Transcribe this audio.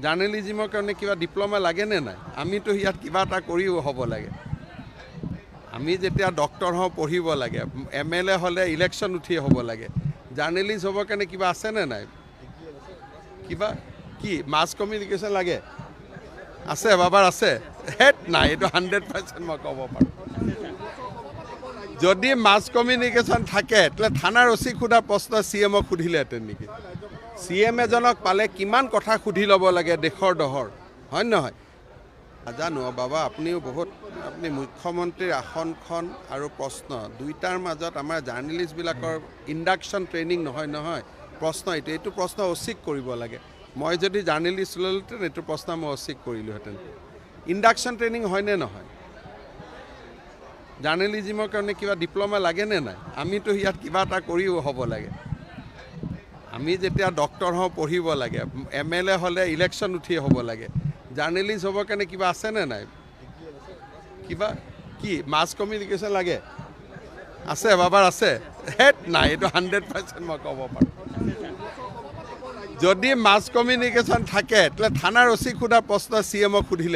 জাৰ্নেলিজিমৰ কাৰণে কিবা ডিপ্ল'মা লাগেনে নাই? আমিতো ইয়াত কিবা এটা কৰিও হ'ব লাগে। আমি যেতিয়া ডক্টৰ হওঁ পঢ়িব লাগে, MLA হ'লে ইলেকশ্যন উঠি হ'ব লাগে। জাৰ্নেলিষ্ট হ'বৰ কাৰণে কিবা আছেনে নাই? কিবা কি মাছ কমিউনিকেশ্যন লাগে? আছে বাবাৰ আছে? হেট নাই, এইটো 100% মই ক'ব পাৰোঁ। যদি মাছ কমিউনিকেশ্যন থাকে তেতিয়াহ'লে থানাৰ অচি সোধা প্ৰশ্ন CMক সুধিলেহেঁতেন নেকি? CM এজনক পালে কিমান কথা সুধি ল'ব লাগে দেশৰ দহৰ, হয় নহয়? নাজানো বাবা, আপুনিও আপুনি মুখ্যমন্ত্ৰীৰ আসনখন আৰু প্ৰশ্ন দুইটাৰ মাজত আমাৰ জাৰ্নেলিষ্টবিলাকৰ ইণ্ডাকশ্যন ট্ৰেইনিং নহয় প্ৰশ্ন এইটো প্ৰশ্ন অচিক কৰিব লাগে। মই যদি জাৰ্নেলিষ্ট ল'লোহেঁতেন এইটো প্ৰশ্ন মই অচিক কৰিলোহেঁতেন। ইণ্ডাকশ্যন ট্ৰেইনিং হয়নে নহয়? জাৰ্নেলিজিমৰ কাৰণে কিবা ডিপ্ল'মা লাগেনে নাই? আমিতো ইয়াত কিবা এটা কৰিও হ'ব লাগে। আমি যেতিয়া ডক্টৰ হওঁ পঢ়িব লাগে, MLA হ'লে ইলেকশ্যন উঠি হ'ব লাগে। জাৰ্নেলিষ্ট হ'বৰ কাৰণে কিবা আছেনে নাই? কিবা কি মাছ কমিউনিকেশ্যন লাগে? আছে বাবাৰ আছে? হেট নাই, এইটো 100% মই ক'ব পাৰোঁ। যদি মাছ কমিউনিকেশ্যন থাকে তেতিয়াহ'লে থানাৰ অচি সোধা প্ৰশ্ন CMক সুধিলে